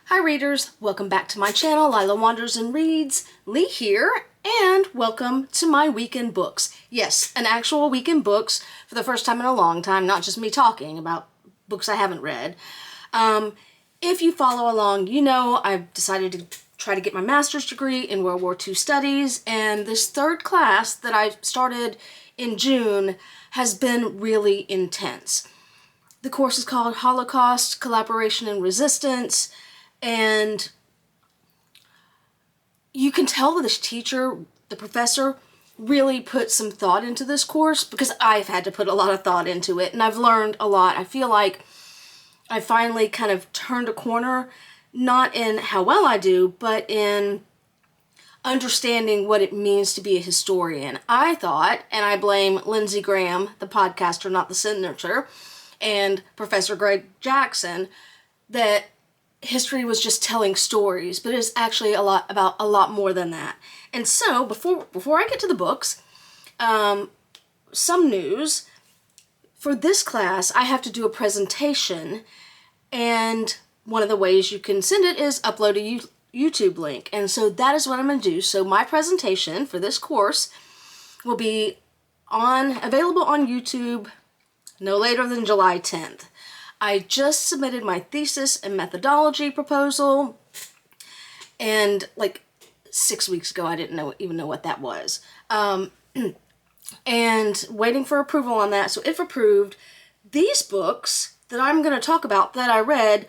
Hi readers, welcome back to my channel, Lila Wanders and Reads. Lee here, and welcome to my weekend books. Yes, an actual weekend books for the first time in a long time, not just me talking about books I haven't read. If you follow along, you know I've decided to try to get my master's degree in World War II studies, and this third class that I started in June has been really intense. The course is called Holocaust, Collaboration and Resistance, and you can tell that this teacher, the professor, really put some thought into this course, because I've had to put a lot of thought into it, and I've learned a lot. I feel like I finally kind of turned a corner, not in how well I do, but in understanding what it means to be a historian. I thought, and I blame Lindsey Graham, the podcaster, not the senator, and Professor Greg Jackson, that history was just telling stories, but it's actually a lot more than that. And so before I get to the books, some news. For this class, I have to do a presentation, and one of the ways you can send it is upload a YouTube link. And so that is what I'm going to do. So my presentation for this course will be available on YouTube no later than July 10th. I just submitted my thesis and methodology proposal, and like 6 weeks ago I didn't even know what that was. And waiting for approval on that. So if approved, these books that I'm going to talk about that I read,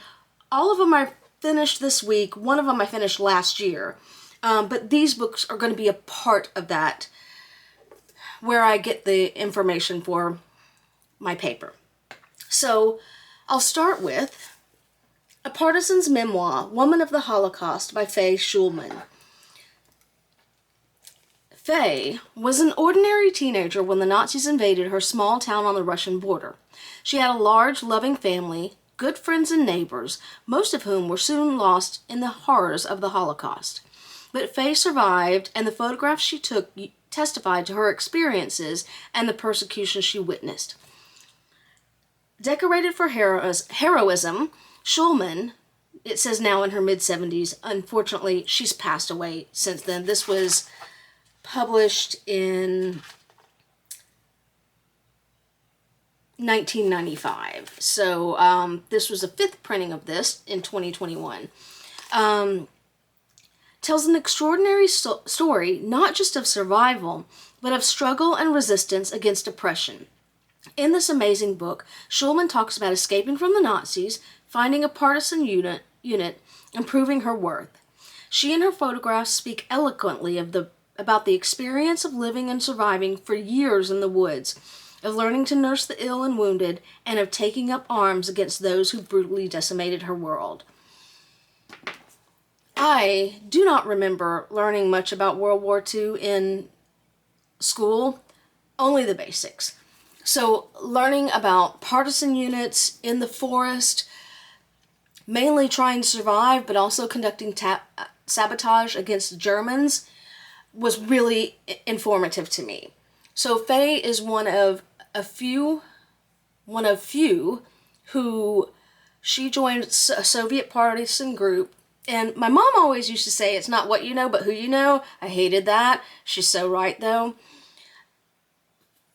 all of them I finished this week. One of them I finished last year. But these books are going to be a part of that, where I get the information for my paper. So I'll start with A Partisan's Memoir, Woman of the Holocaust by Faye Schulman. Faye was an ordinary teenager when the Nazis invaded her small town on the Russian border. She had a large, loving family, good friends and neighbors, most of whom were soon lost in the horrors of the Holocaust. But Faye survived, and the photographs she took testified to her experiences and the persecution she witnessed. Decorated for heroism, Schulman, it says now in her mid-70s, unfortunately she's passed away since then. This was published in 1995. So this was a fifth printing of this in 2021. Tells an extraordinary story, not just of survival, but of struggle and resistance against oppression. In this amazing book, Schulman talks about escaping from the Nazis, finding a partisan unit, and proving her worth. She and her photographs speak eloquently about the experience of living and surviving for years in the woods, of learning to nurse the ill and wounded, and of taking up arms against those who brutally decimated her world. I do not remember learning much about World War II in school, only the basics. So learning about partisan units in the forest, mainly trying to survive, but also conducting sabotage against the Germans, was really informative to me. So Faye is one of few who she joined a Soviet partisan group. And my mom always used to say, it's not what you know, but who you know. I hated that. She's so right, though.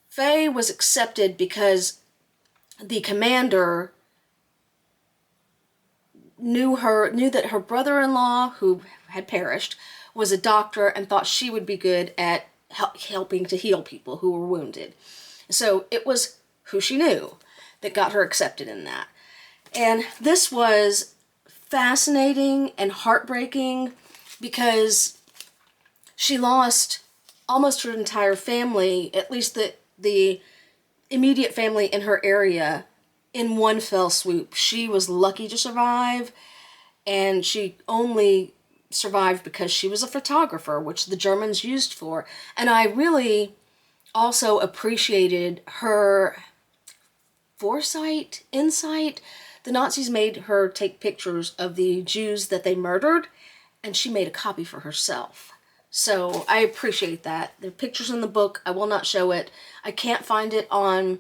Faye was accepted because the commander knew that her brother-in-law, who had perished, was a doctor and thought she would be good at helping to heal people who were wounded. So it was who she knew that got her accepted in that. And this was fascinating and heartbreaking because she lost almost her entire family, at least the immediate family in her area, in one fell swoop. She was lucky to survive, and she only survived because she was a photographer, which the Germans used for. And I really also appreciated her foresight, insight. The Nazis made her take pictures of the Jews that they murdered, and she made a copy for herself. So I appreciate that. There are pictures in the book. I will not show it. I can't find it on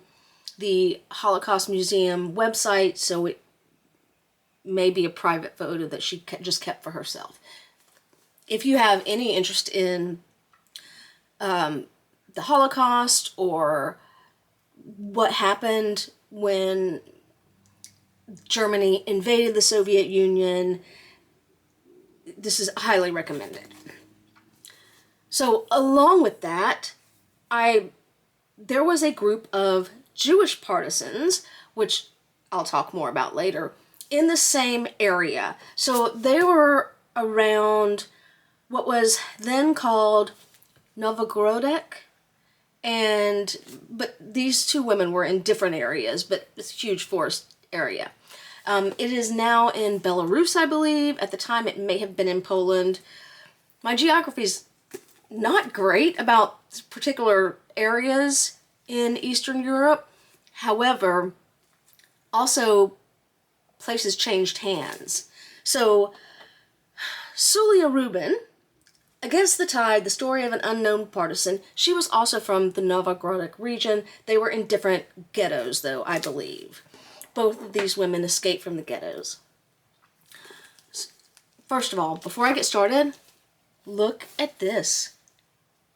the Holocaust Museum website, so may be a private photo that she just kept for herself. If you have any interest in the Holocaust or what happened when Germany invaded the Soviet Union, this is highly recommended. So along with that, there was a group of Jewish partisans, which I'll talk more about later, in the same area. So they were around what was then called Novogrodek, but these two women were in different areas, but it's a huge forest area. It is now in Belarus, I believe. At the time, it may have been in Poland. My geography's not great about particular areas in Eastern Europe. However, also places changed hands. So, Sulia Rubin, Against the Tide, the story of an unknown partisan. She was also from the Novogrodic region. They were in different ghettos, though, I believe. Both of these women escaped from the ghettos. First of all, before I get started, look at this.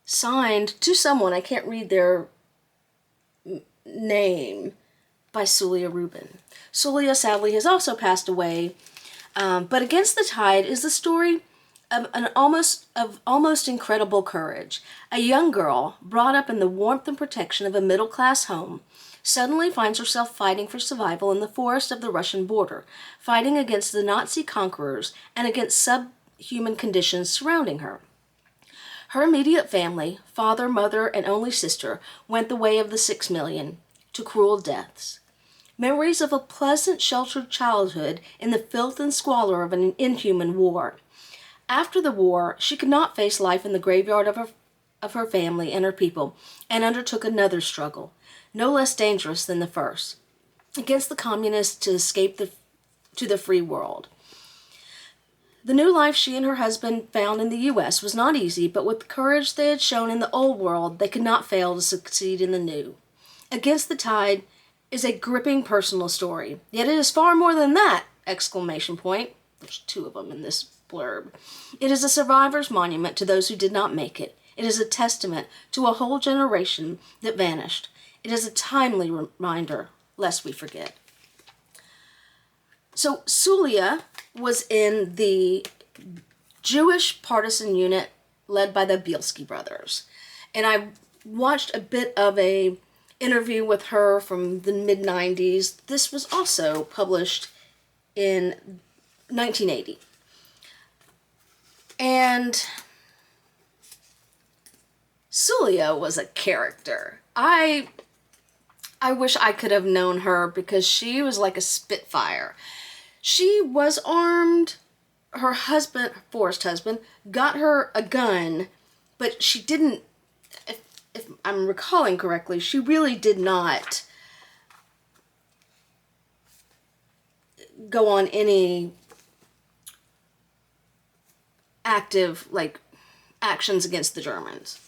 Signed to someone, I can't read their name, by Sulia Rubin. Sulia, sadly, has also passed away, but Against the Tide is the story of almost incredible courage. A young girl, brought up in the warmth and protection of a middle-class home, suddenly finds herself fighting for survival in the forest of the Russian border, fighting against the Nazi conquerors and against subhuman conditions surrounding her. Her immediate family, father, mother, and only sister, went the way of the 6 million, to cruel deaths. Memories of a pleasant, sheltered childhood in the filth and squalor of an inhuman war. After the war, she could not face life in the graveyard of her family and her people, and undertook another struggle, no less dangerous than the first, against the communists to escape to the free world. The new life she and her husband found in the U.S. was not easy, but with the courage they had shown in the old world, they could not fail to succeed in the new. Against the Tide is a gripping personal story, yet it is far more than that! Exclamation point. There's 2 of them in this blurb. It is a survivor's monument to those who did not make it. It is a testament to a whole generation that vanished. It is a timely reminder, lest we forget. So Sulia was in the Jewish partisan unit led by the Bielski brothers. And I watched a bit of a interview with her from the mid-90s. This was also published in 1980. And Sulia was a character. I wish I could have known her because she was like a Spitfire. She was armed. Her husband, forced husband, got her a gun, but she didn't, if I'm recalling correctly, she really did not go on any active, actions against the Germans.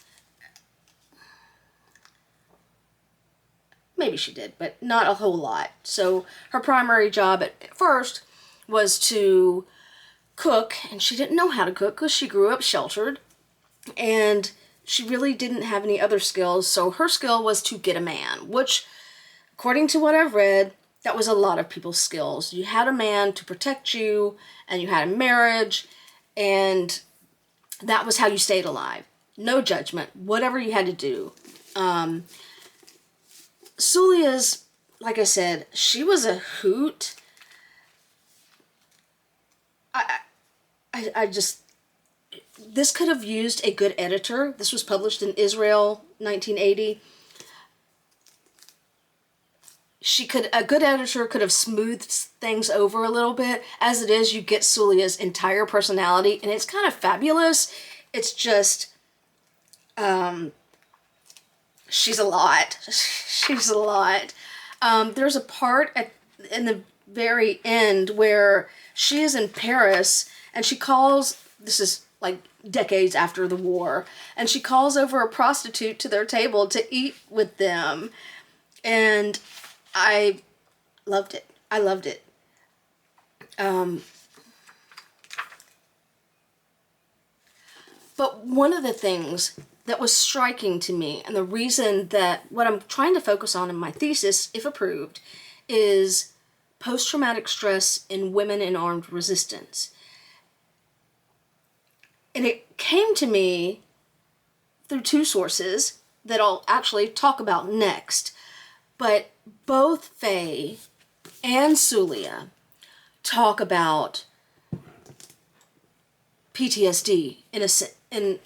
Maybe she did, but not a whole lot. So her primary job at first was to cook, and she didn't know how to cook because she grew up sheltered, and she really didn't have any other skills, so her skill was to get a man, which, according to what I've read, that was a lot of people's skills. You had a man to protect you, and you had a marriage, and that was how you stayed alive. No judgment, whatever you had to do. Sulia's, like I said, she was a hoot. I just, this could have used a good editor. This was published in Israel, 1980. A good editor could have smoothed things over a little bit. As it is, you get Sulia's entire personality, and it's kind of fabulous. It's just, she's a lot. She's a lot. There's a part in the very end where she is in Paris, and she calls, this is like decades after the war, and she calls over a prostitute to their table to eat with them. And I loved it. I loved it. But one of the things that was striking to me, and the reason that what I'm trying to focus on in my thesis, if approved, is post-traumatic stress in women in armed resistance. And it came to me through two sources that I'll actually talk about next. But both Faye and Sulia talk about PTSD in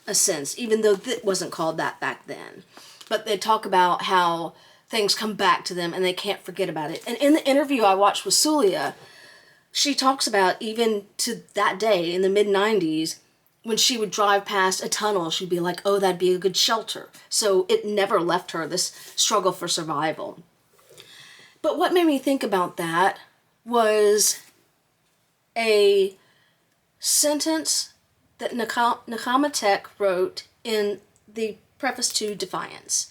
a sense, even though it wasn't called that back then. But they talk about how things come back to them and they can't forget about it. And in the interview I watched with Sulia, she talks about even to that day in the mid-90s, when she would drive past a tunnel, she'd be like, oh, that'd be a good shelter. So it never left her, this struggle for survival. But what made me think about that was a sentence that Nechama Tech wrote in the preface to Defiance.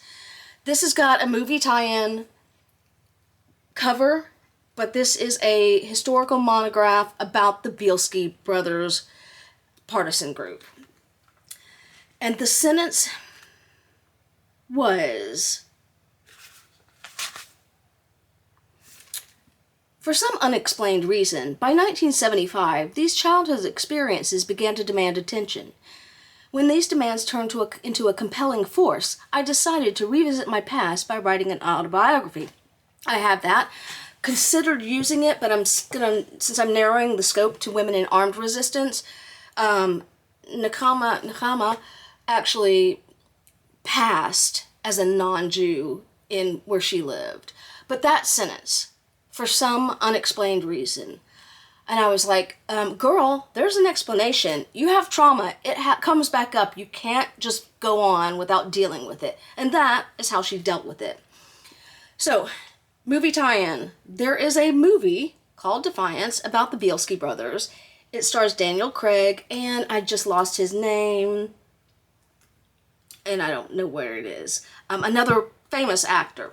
This has got a movie tie-in cover, but this is a historical monograph about the Bielski brothers partisan group. And the sentence was, for some unexplained reason, by 1975, these childhood experiences began to demand attention. When these demands turned into a compelling force, I decided to revisit my past by writing an autobiography. I have that. Considered using it, but since I'm narrowing the scope to women in armed resistance, Nechama actually passed as a non-Jew in where she lived. But that sentence, for some unexplained reason, and I was like, girl, there's an explanation. You have trauma. It comes back up. You can't just go on without dealing with it. And that is how she dealt with it. So, movie tie-in. There is a movie called Defiance about the Bielski brothers. It stars Daniel Craig, and I just lost his name, and I don't know where it is. Another famous actor.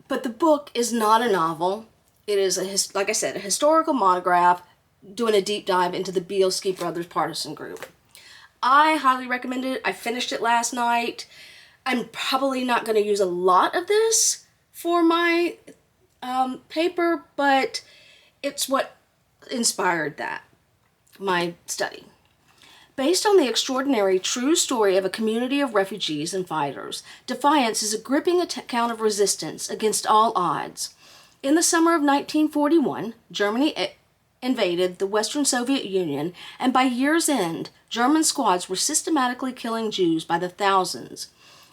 But the book is not a novel. It is, like I said, a historical monograph doing a deep dive into the Bielski brothers partisan group. I highly recommend it. I finished it last night. I'm probably not going to use a lot of this for my paper, but it's what inspired my study. Based on the extraordinary true story of a community of refugees and fighters, Defiance is a gripping account of resistance against all odds. In the summer of 1941, Germany invaded the Western Soviet Union, and by year's end, German squads were systematically killing Jews by the thousands.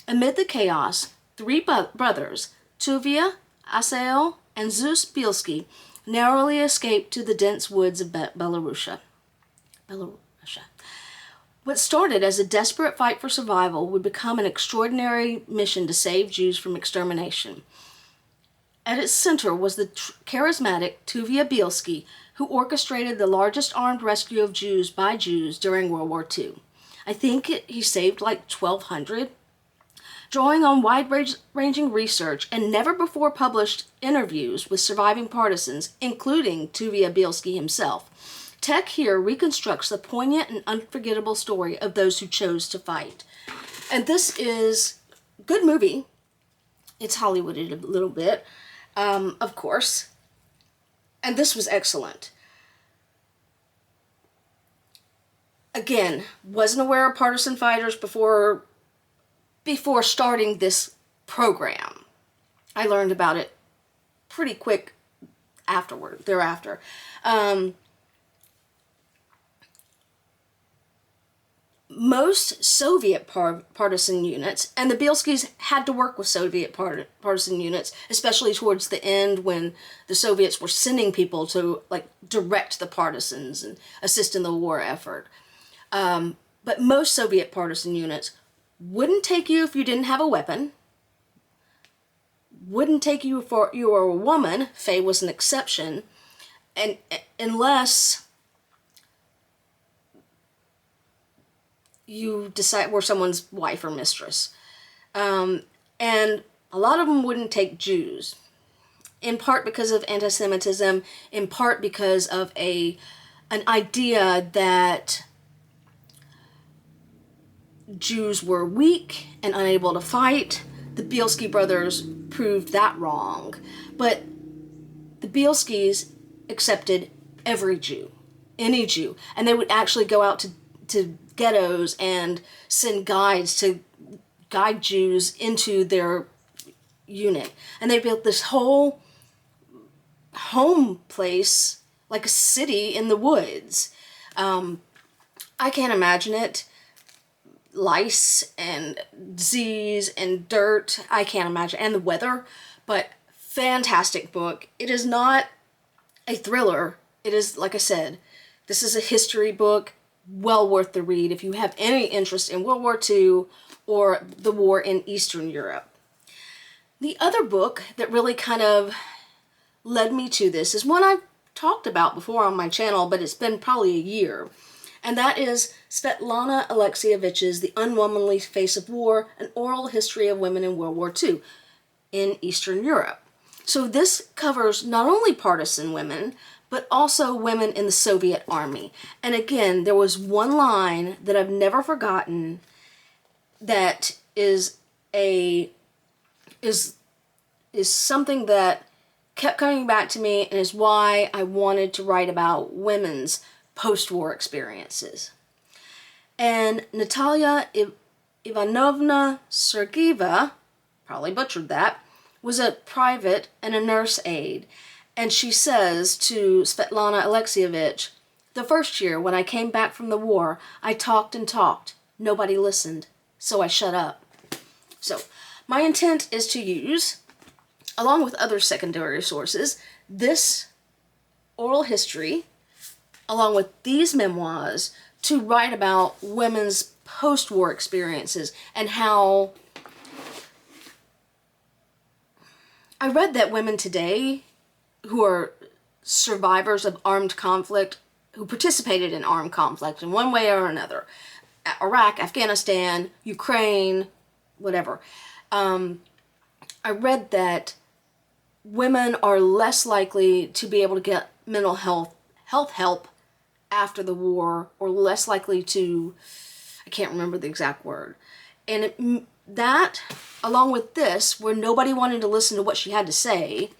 Amid the chaos, three brothers, Tuvia, Asael, and Zeus Bielski, narrowly escaped to the dense woods of Belarusia. What started as a desperate fight for survival would become an extraordinary mission to save Jews from extermination. At its center was the charismatic Tuvia Bielski, who orchestrated the largest armed rescue of Jews by Jews during World War II. I think he saved like 1,200. Drawing on wide-ranging research and never-before-published interviews with surviving partisans, including Tuvia Bielski himself, Tech here reconstructs the poignant and unforgettable story of those who chose to fight. And this is a good movie. It's Hollywooded a little bit, of course. And this was excellent. Again, wasn't aware of partisan fighters before starting this program. I learned about it pretty quick thereafter. Most Soviet partisan units, and the Bielskis had to work with Soviet partisan units, especially towards the end when the Soviets were sending people to direct the partisans and assist in the war effort. But most Soviet partisan units wouldn't take you if you didn't have a weapon, wouldn't take you if you were a woman. Faye was an exception, and unless you were someone's wife or mistress. And a lot of them wouldn't take Jews. in part because of anti-Semitism, in part because of an idea that Jews were weak and unable to fight. The Bielski brothers proved that wrong. But the Bielskis accepted every Jew, any Jew, and they would actually go out to ghettos and send guides to guide Jews into their unit. And they built this whole home place, like a city in the woods. I can't imagine it. Lice and disease and dirt, I can't imagine, and the weather, but fantastic book. It is not a thriller. It is, like I said, this is a history book, well worth the read if you have any interest in World War II or the war in Eastern Europe. The other book that really kind of led me to this is one I've talked about before on my channel, but it's been probably a year. And that is Svetlana Alexievich's The Unwomanly Face of War, An Oral History of Women in World War II in Eastern Europe. So this covers not only partisan women, but also women in the Soviet army. And again, there was one line that I've never forgotten that is something that kept coming back to me and is why I wanted to write about women's post-war experiences. And Natalia Ivanovna Sergeeva, probably butchered that, was a private and a nurse aide. And she says to Svetlana Alexievich, "The first year when I came back from the war, I talked and talked. Nobody listened, so I shut up." So my intent is to use, along with other secondary sources, this oral history along with these memoirs to write about women's post-war experiences and how I read that women today who are survivors of armed conflict, who participated in armed conflict in one way or another, Iraq, Afghanistan, Ukraine, whatever, I read that women are less likely to be able to get mental health help after the war, or less likely to, I can't remember the exact word. And that, along with this, where nobody wanted to listen to what she had to say,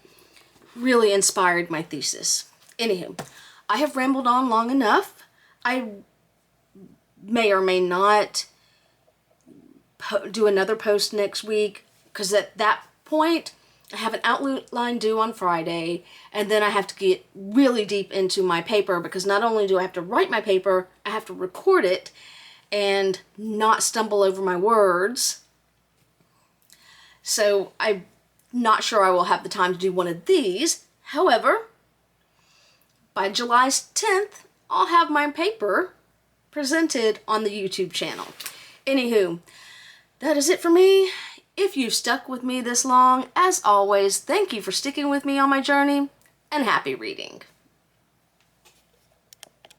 really inspired my thesis. Anywho, I have rambled on long enough. I may or may not do another post next week, because at that point, I have an outline due on Friday, and then I have to get really deep into my paper, because not only do I have to write my paper, I have to record it and not stumble over my words. So I'm not sure I will have the time to do one of these. However, by July 10th, I'll have my paper presented on the YouTube channel. Anywho, that is it for me. If you've stuck with me this long, as always, thank you for sticking with me on my journey, and happy reading.